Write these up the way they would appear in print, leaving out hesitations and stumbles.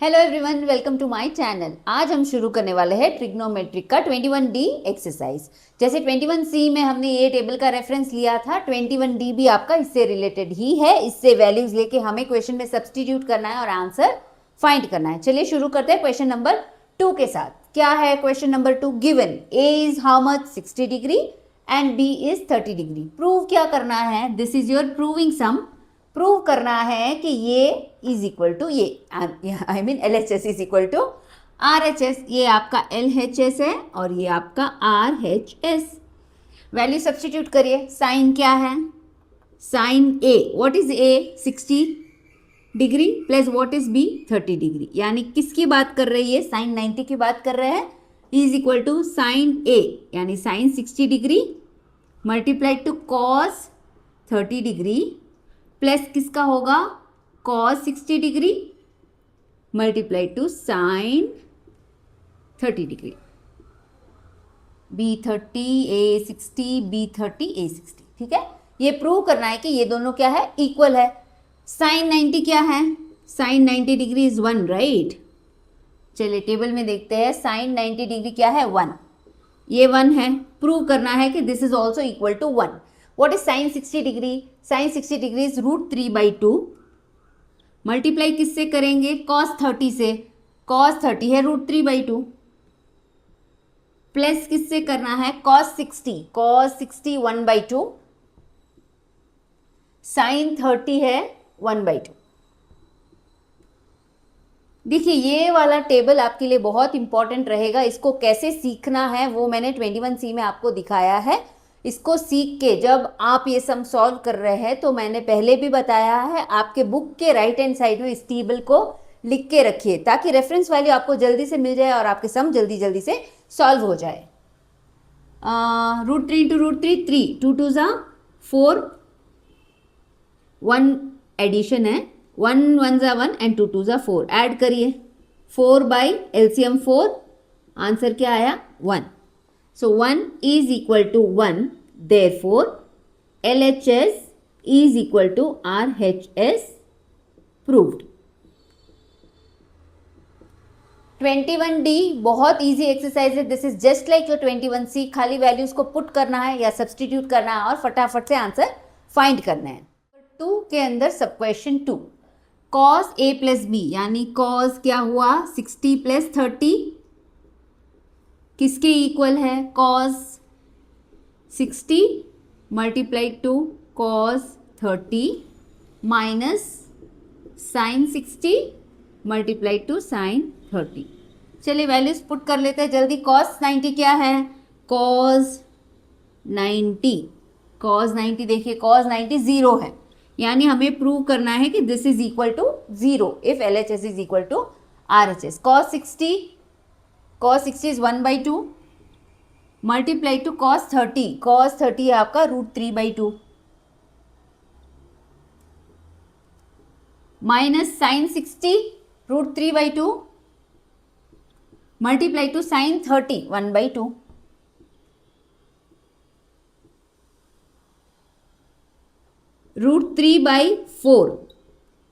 Hello everyone, welcome to my channel. आज हम शुरू करने वाले हैं ट्रिग्नोमेट्रिक का 21D एक्सरसाइज। जैसे 21C में हमने ये टेबल का रेफरेंस लिया था, 21D भी आपका इससे रिलेटेड ही है। इससे वैल्यूज लेके हमें क्वेश्चन में सब्सटीट्यूट करना है और आंसर फाइंड करना है। चलिए शुरू करते हैं क्वेश्चन नंबर 2 के साथ। क्या है question number 2? Given A is how much 60 degree and B is 30 degree. Prove क्या करना है? This is your proving sum. Prove करना है कि ये इज इक्वल टू ये, I mean LHS is equal to RHS। ये आपका LHS है और ये आपका RHS। वैल्यू सब्सटीट्यूट करिए। साइन क्या है? Sine A, what is A? 60 degree plus what is B? 30 degree. यानी किसकी बात कर रही है? साइन 90 की बात कर रहे हैं। Is equal to sine A यानी sine 60 degree multiplied to cos 30 degree plus किसका होगा? Cos 60 degree multiply to sine 30 degree. B30 A60 B30 A60। ठीक है, ये प्रूव करना है कि ये दोनों क्या है? इक्वल है। साइन 90 क्या है? Sine 90 degree is 1, right? चलिए टेबल में देखते हैं। साइन 90 डिग्री क्या है? 1। ये 1 है। प्रूव करना है कि this is also equal to 1। What is sin 60 degree? sin 60 degree is √3/2। Multiply किससे करेंगे? cos 30 से। cos 30 है √3/2 प्लस किससे करना है? cos 60। cos 60 1/2 sin 30 है 1/2। देखिए ये वाला टेबल आपके लिए बहुत इंपॉर्टेंट रहेगा। इसको कैसे सीखना है वो मैंने 21C में आपको दिखाया है। इसको सीख के जब आप ये सम सॉल्व कर रहे हैं तो मैंने पहले भी बताया है, आपके बुक के राइट हैंड साइड में इस टेबल को लिख के रखिए ताकि रेफरेंस वैल्यू आपको जल्दी से मिल जाए और आपके सम जल्दी जल्दी से सॉल्व हो जाए। √3 इंटू √3 3, 2 2 ज़ा 4, 1 एडिशन है, 1 1 ज़ा 1 एंड 2 2 ज़ा 4। ऐड करिए 4/LCM 4। आंसर क्या आया? 1। So 1 is equal to 1, therefore LHS is equal to RHS proved। 21D बहुत इजी एक्सरसाइज है। This is just like your 21C। खाली वैल्यूज को पुट करना है या सब्सटीट्यूट करना है और फटाफट से आंसर फाइंड करना है। 2 के अंदर सब question 2, cos A plus B यानी cos क्या हुआ? 60 प्लस 30 किसके इक्वल है? cos 60 multiplied to cos 30 minus sine 60 multiplied to sine 30। चलिए वैल्यूज पुट कर लेते हैं जल्दी। cos 90 क्या है? cos 90, cos 90 देखिए cos 90 0 है, यानी हमें प्रूव करना है कि this is equal to 0 if LHS is equal to RHS। cos 60 is 1/2 multiply to cos 30। cos 30 है आपका √3/2 minus sine 60 √3/2 multiply to sine 30 1/2। √3/4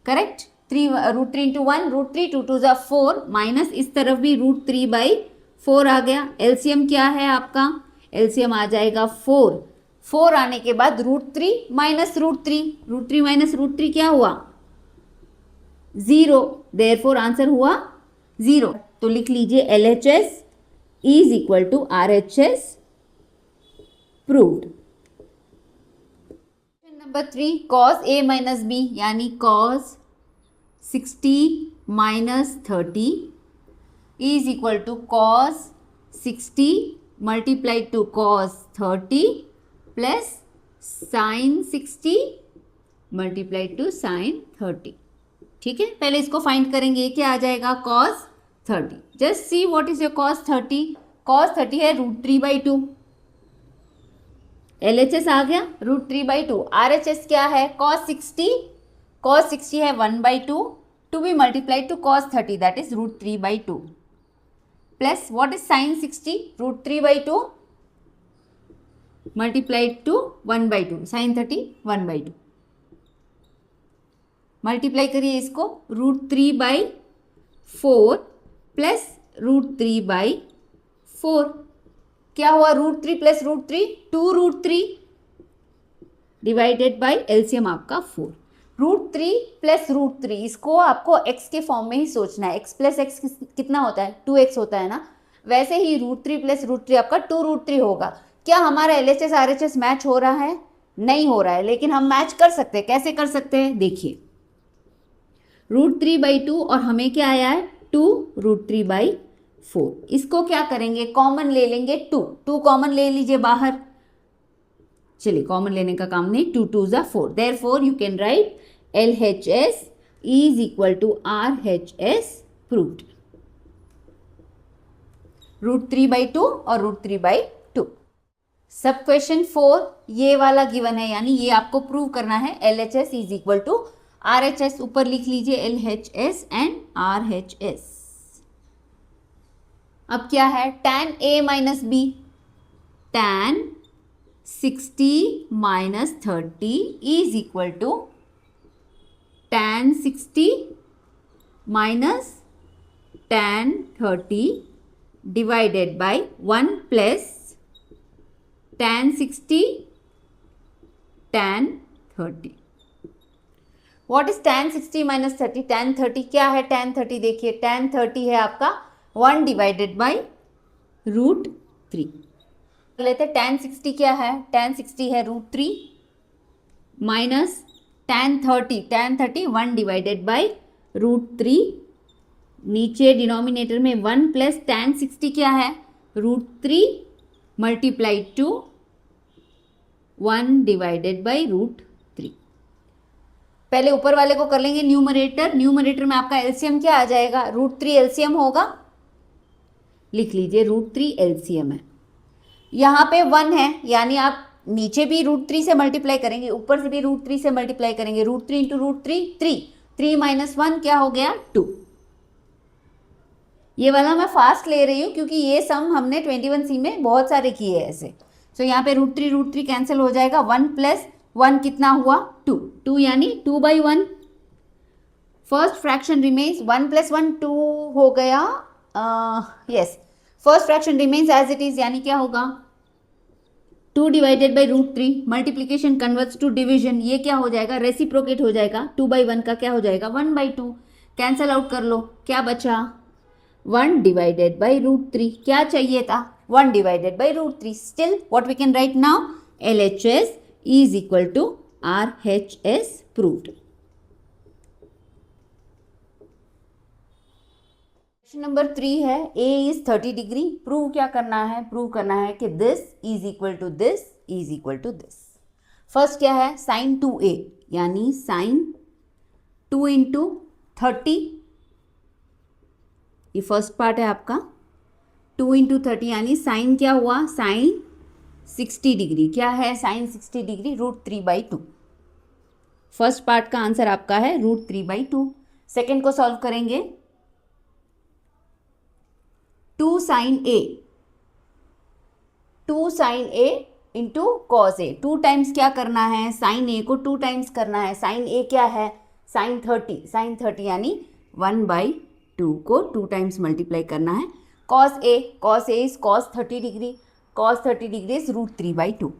correct. √3 into 1 √3, 2 2 ज़ा 4 माइनस इस तरफ भी √3/4 आ गया। LCM क्या है आपका? LCM आ जाएगा 4। 4 आने के बाद √3 माइनस √3, √3 माइनस √3 क्या हुआ? 0। देयरफॉर आंसर हुआ 0। तो लिख लीजिए LHS is equal to RHS proved. Number 3, cos A minus B यानी cos 60 minus 30 is equal to cos 60 multiplied to cos 30 plus sin 60 multiplied to sin 30। ठीक है, पहले इसको फाइंड करेंगे। ये क्या आ जाएगा? cos 30। Just see what is your cos 30। cos 30 है √3/2। LHS आ गया √3/2। RHS क्या है? cos 60। cos 60 है 1/2 to be multiplied to cos 30 that is √3/2 plus what is sin 60? √3/2 multiplied to 1/2 sin 30 1/2 multiply करिए इसको, √3/2 4 प्लस √3/4। क्या हुआ √3 प्लस √3? 2√3 डिवाइडेड बाई एलसीएम आपका 4। √3 प्लस √3 इसको आपको x के फॉर्म में ही सोचना है। x प्लस एक्स कितना होता है? 2x होता है ना। वैसे ही √3 प्लस √3 आपका 2√3 होगा। क्या हमारा LHS RHS मैच हो रहा है? नहीं हो रहा है, लेकिन हम मैच कर सकते हैं। कैसे कर सकते हैं? देखिए, √3/2 और हमें क्या आया है? 2√3/4। इसको क्या करेंगे? कॉमन ले लेंगे। 2 कॉमन ले लीजिए बाहर। चलिए, कॉमन लेने का काम नहीं। 2 2 ज़ा 4। Therefore you can write LHS is equal to RHS proved. √3/2 और √3/2। सब क्वेश्चन 4 ये वाला गिवन है, यानी ये आपको प्रूव करना है। LHS is equal to RHS। ऊपर लिख लीजिए LHS एंड RHS। अब क्या है? tan A minus B, tan 60 minus 30 is equal to tan 60 minus tan 30 divided by 1 plus tan 60 tan 30। What is tan 60 minus 30? tan 30 क्या है? tan 30 देखिए, tan 30 है आपका 1 डिवाइडेड बाई √3। लेते tan 60 क्या है? tan 60 है √3 माइनस tan 30 1 डिवाइडेड बाई √3। नीचे डिनोमिनेटर में 1 प्लस tan 60 क्या है? √3 मल्टीप्लाई टू 1 डिवाइडेड बाई √3। पहले ऊपर वाले को कर लेंगे न्यूमरेटर। न्यूमरेटर में आपका एलसीएम क्या आ जाएगा? √3 एलसीएम होगा। लिख लीजिए, √3 एलसीएम है। यहाँ पे 1 है, यानी आप नीचे भी √3 से मल्टीप्लाई करेंगे, ऊपर से भी √3 से मल्टीप्लाई करेंगे। √3 इंटू √3 3, 3 माइनस 1 क्या हो गया? 2। ये वाला मैं फास्ट ले रही हूँ क्योंकि ये सम हमने 21C में बहुत सारे किए हैं ऐसे। सो यहाँ पे √3 कैंसिल हो जाएगा। 1 प्लस 1 कितना हुआ? 2 यानी 2/1। फर्स्ट फ्रैक्शन रिमेन्स 1 प्लस 1 2 हो गया। Yes, first fraction remains as it is, यानी क्या होगा? 2 divided by √3। Multiplication converts to division, ये क्या हो जाएगा? रेसिप्रोकेट हो जाएगा। 2/1 का क्या हो जाएगा? 1/2। कैंसल आउट कर लो, क्या बचा? 1 डिवाइडेड बाई √3। क्या चाहिए था? 1 divided by √3। Still what we can write now? LHS is equal to RHS proved. Question number 3 है, A इज 30 डिग्री। प्रूव क्या करना है? प्रूव करना है कि this is equal to this is equal to this. फर्स्ट क्या है? sin 2A, यानी sin 2 इंटू 30। ये फर्स्ट पार्ट है आपका। 2 इंटू 30 यानी साइन क्या हुआ? sin 60 degree. क्या है sin 60 डिग्री? √3/2। फर्स्ट पार्ट का आंसर आपका है √3/2। सेकेंड को सॉल्व करेंगे। 2 sin A, 2 sin A into cos A। 2 times क्या करना है? sin A को 2 टाइम्स करना है। sin A क्या है? sin 30 यानी 1/2 को 2 टाइम्स मल्टीप्लाई करना है। cos A is cos 30 degree. cos 30 degree is √3/2।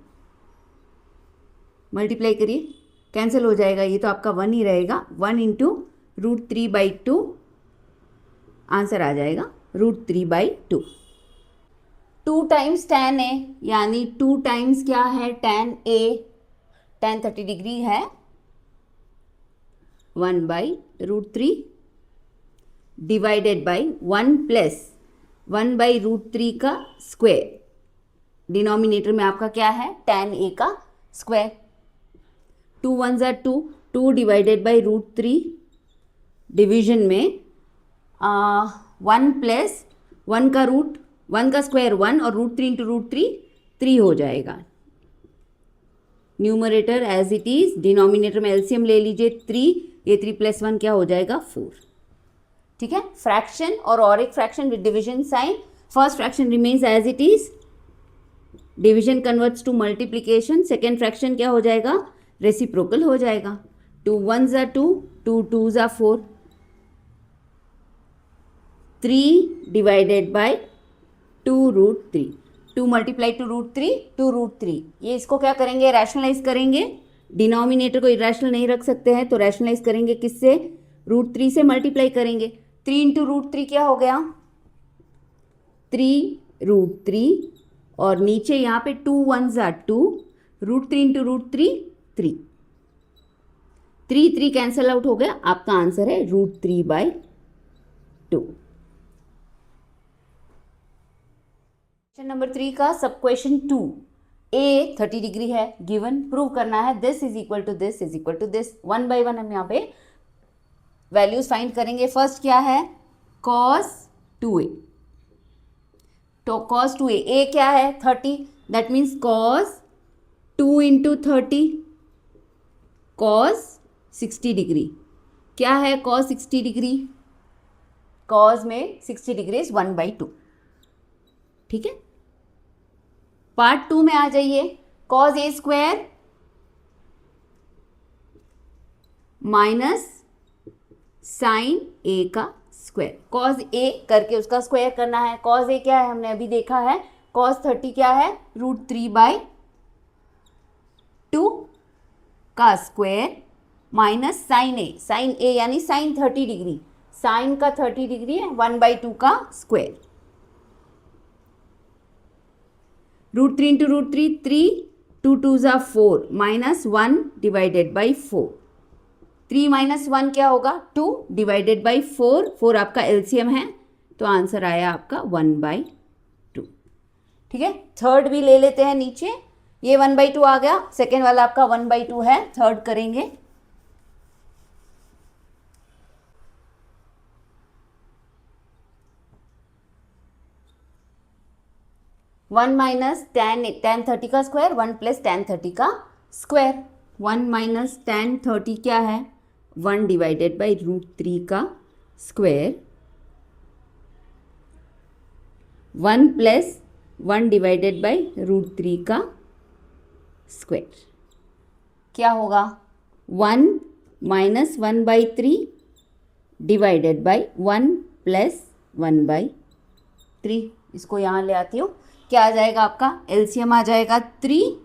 Multiply करिए, कैंसिल हो जाएगा। ये तो आपका 1 ही रहेगा। 1 इंटू √3/2, आंसर आ जाएगा √3/2। 2 टाइम्स tan A, यानी 2 टाइम्स क्या है? tan A, tan 30 डिग्री है 1/√3 डिवाइडेड बाई 1 प्लस 1/√3 का स्क्वायर। डिनोमिनेटर में आपका क्या है? tan A का स्क्वायर। 2 1 ज़ा 2, 2 डिवाइडेड बाई √3। डिवीजन में 1 प्लस 1 का रूट, 1 का स्क्वायर 1 और √3 इंटू √3 3 हो जाएगा। Numerator as it is, denominator में एलसीएम ले लीजिए 3। ये 3 प्लस 1 क्या हो जाएगा? 4। ठीक है, फ्रैक्शन और एक fraction with division sign. First fraction remains as it is, division converts to multiplication. Second fraction क्या हो जाएगा? रेसिप्रोकल हो जाएगा। 2 1 ज़ा 2, 2 2 ज़ा 4। 3 डिवाइडेड बाय 2√3, 2 मल्टीप्लाई टू √3, ये इसको क्या करेंगे, रैशनलाइज करेंगे, डिनोमिनेटर को इरेशनल नहीं रख सकते हैं तो रैशनलाइज करेंगे किससे, √3 से मल्टीप्लाई करेंगे। 3 इंटू √3 क्या हो गया, 3√3, और नीचे यहाँ पे 2 1s are 2, √3 into √3 3, 3 cancel out हो गया, आपका आंसर है √3/2। क्वेश्चन नंबर 3 का सब क्वेश्चन 2, ए 30 डिग्री है गिवन, प्रूव करना है this is equal to this is equal to this. 1 by 1 हम यहाँ पे वैल्यूज फाइंड करेंगे। फर्स्ट क्या है, cos 2a, तो cos 2a, a क्या है 30, that means cos 2 into 30, cos 60 degree, क्या है cos 60 डिग्री, cos में 60 डिग्री इज 1/2, ठीक है। पार्ट 2 में आ जाइए, cos a square minus sine a का स्क्वायर, cos a करके उसका स्क्वायर करना है। cos a क्या है हमने अभी देखा है, cos 30 क्या है, √3/2 का स्क्वायर माइनस साइन a यानी साइन 30 डिग्री, साइन का 30 डिग्री है 1/2 का square, √3 into √3 3, 2 2s are 4, minus 1 divided by 4, 3 minus 1 क्या होगा 2 डिवाइडेड बाई 4, 4 आपका एलसीएम है तो आंसर आया आपका 1/2, ठीक है। थर्ड भी ले लेते हैं नीचे, ये 1/2 आ गया, सेकेंड वाला आपका 1/2 है, थर्ड करेंगे। वन माइनस tan 30 का स्क्वायर, 1 प्लस tan 30 का स्क्वायर, 1 माइनस tan 30 क्या है 1 डिवाइडेड बाई √3 का स्क्वायर, 1 प्लस 1 डिवाइडेड बाई √3 का स्क्वायर, क्या होगा 1 माइनस 1/3 डिवाइडेड बाई 1 प्लस 1/3, इसको यहाँ ले आती हूँ, क्या आ जाएगा आपका एलसीएम आ जाएगा 3,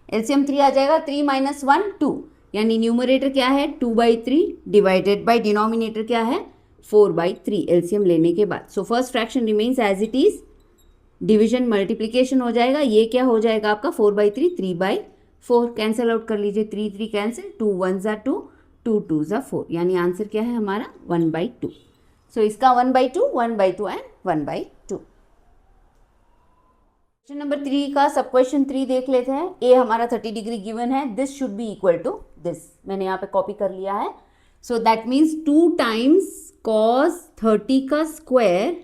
एलसीएम 3 आ जाएगा, 3 माइनस 1 2, यानी न्यूमरेटर क्या है 2/3 डिवाइडेड बाय डिनोमिनेटर क्या है 4/3 एलसीएम लेने के बाद। So first fraction remains as it is, division multiplication हो जाएगा, ये क्या हो जाएगा आपका 4/3, 3/4 कैंसिल आउट कर लीजिए, 3 3 cancel, 2 1s are 2, 2 2s are 4, यानी आंसर क्या है हमारा 1/2। सो इसका 1/2, 1/2 एंड 1/2। क्वेश्चन नंबर 3 का सब क्वेश्चन 3 देख लेते हैं। ए हमारा 30 डिग्री गिवन है, this should be equal to this, मैंने यहाँ पे कॉपी कर लिया है। So that means 2 times cos 30 का square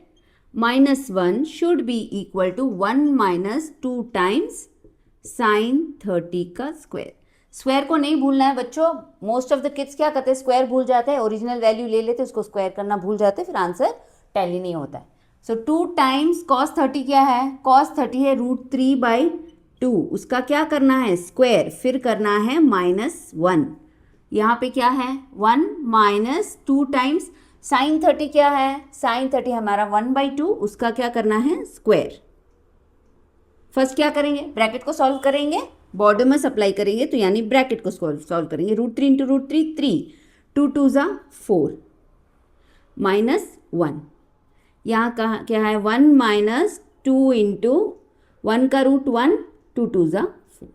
minus 1 should be equal to 1 minus 2 times sine 30 का स्क्वायर। स्क्वायर को नहीं भूलना है बच्चों, मोस्ट ऑफ द किड्स क्या करते हैं स्क्वायर भूल जाते हैं, ओरिजिनल वैल्यू ले लेते हैं उसको स्क्वायर करना भूल जाते हैं, फिर आंसर टैली नहीं होता है। सो 2 टाइम्स cos 30 क्या है, cos 30 है √3/2, उसका क्या करना है स्क्वायर, फिर करना है -1, यहाँ पे क्या है 1 माइनस 2 टाइम्स साइन 30 क्या है, साइन 30 हमारा 1/2, उसका क्या करना है स्क्वायर। फर्स्ट क्या करेंगे, ब्रैकेट को सॉल्व करेंगे, बॉर्डर में अप्लाई करेंगे तो यानी ब्रैकेट को सॉल्व करेंगे, √3 इंटू √3 3, 2 2s are 4 माइनस 1, यहाँ कहाँ क्या है 1 माइनस 2 इंटू 1 का √1, 2 2s are 4।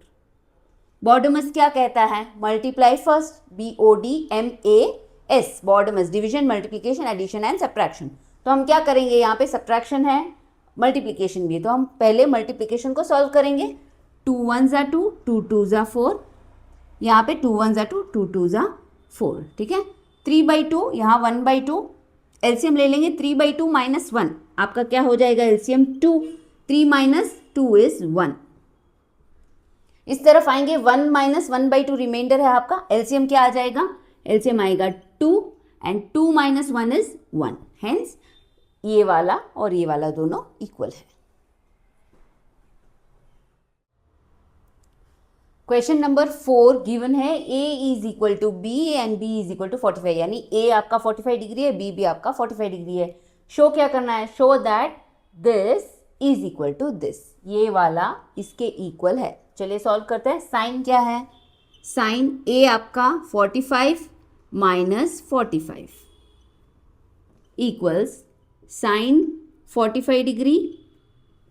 बॉर्डमस क्या कहता है, multiply first, BODMAS, BODMAS division multiplication addition and subtraction. तो हम क्या करेंगे, यहाँ पे सब्ट्रैक्शन है मल्टीप्लिकेशन भी है, तो हम पहले मल्टीप्लिकेशन को सॉल्व करेंगे, 2 1s are 2, 2 2s are 4, यहाँ पे 2 1s are 2, 2 2s are 4, ठीक है। 3/2 यहाँ 1/2, एलसीएम ले लेंगे, 3/2 माइनस 1 आपका क्या हो जाएगा एलसीएम 2, 3 माइनस 2 इज 1। इस तरफ आएंगे 1 माइनस 1/2 रिमाइंडर है आपका, एलसीएम क्या आ जाएगा, एलसीएम आएगा 2 एंड 2 माइनस 1 इज 1, हेंस ये वाला और ये वाला दोनों इक्वल है। क्वेश्चन नंबर 4 गिवन है, A is equal to B and B is equal to 45, यानी A आपका 45 डिग्री है, B भी आपका 45 डिग्री है। शो क्या करना है, show that this is equal to this, ये वाला इसके इक्वल है। चलिए सॉल्व करते हैं। साइन क्या है, साइन ए आपका 45 minus 45 equals sine 45 degree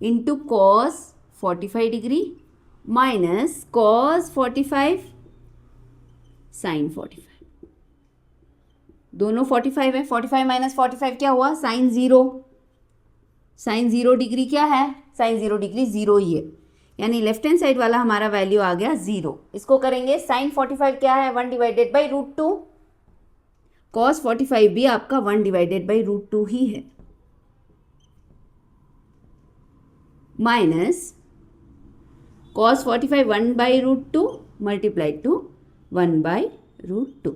into cos 45 degree minus cos 45 sine 45। दोनों 45 है, 45 माइनस 45 क्या हुआ, साइन 0। साइन 0 डिग्री क्या है, साइन 0 डिग्री 0 ही है, यानी लेफ्ट हैंड साइड वाला हमारा वैल्यू आ गया 0। इसको करेंगे, साइन 45 क्या है, 1 डिवाइडेड बाई √2, कॉस 45 भी आपका 1 डिवाइडेड बाई √2 ही है, minus cos 45 1 by √2 multiply to 1 by √2।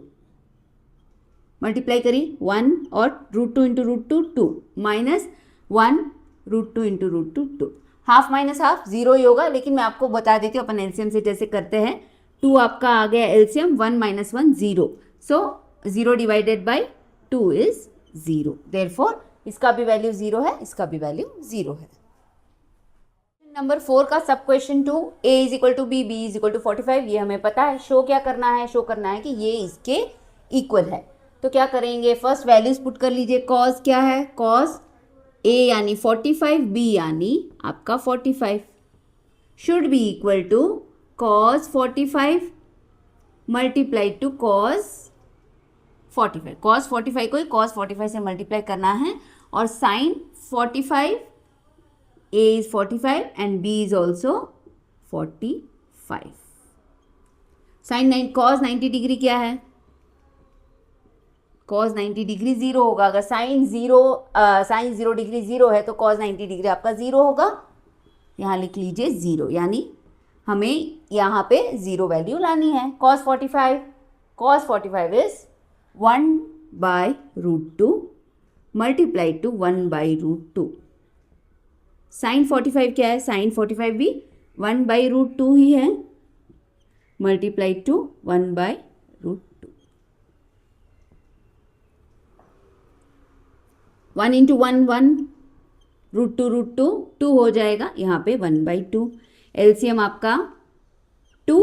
Multiply करिए 1 और √2 into √2 2 minus 1 √2 into √2 2। Half minus half 0 ही होगा, लेकिन मैं आपको बता देती हूँ अपन एलसीएम से जैसे करते हैं। 2 आपका आ गया LCM, 1 minus 1 0, so 0 divided by 2 is 0, therefore इसका भी वैल्यू 0 है, इसका भी वैल्यू 0 है। नंबर 4 का सब question 2, a is equal to B, B is equal to 45, ये हमें पता है। शो क्या करना है, शो करना है कि ये इसके इक्वल है। तो क्या करेंगे, फर्स्ट वैल्यूज पुट कर लीजिए। कॉस क्या है, कॉस a यानी 45, b यानी आपका 45 should be equal to cos 45 multiply to cos 45। Cos 45 को ही कॉस 45 से मल्टीप्लाई करना है, और sine 45, a is 45 and b is also 45। Sine cos 90 degree क्या है, कॉस 90 डिग्री 0 होगा। अगर साइन 0 डिग्री 0 है तो कॉस 90 डिग्री आपका 0 होगा। यहाँ लिख लीजिए 0, यानी हमें यहाँ पे 0 वैल्यू लानी है। Cos 45 is 1 by √2 multiply to 1 by √2। Sine 45 क्या है, साइन 45 भी 1 बाई √2 ही है, मल्टीप्लाई टू 1 बाई √2। 1 इंटू 1 1, √2 2 हो जाएगा, यहाँ पे 1 बाई 2। एलसीएम आपका 2,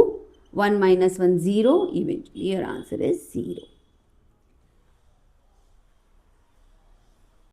1 minus 1 0, eventually your answer is 0।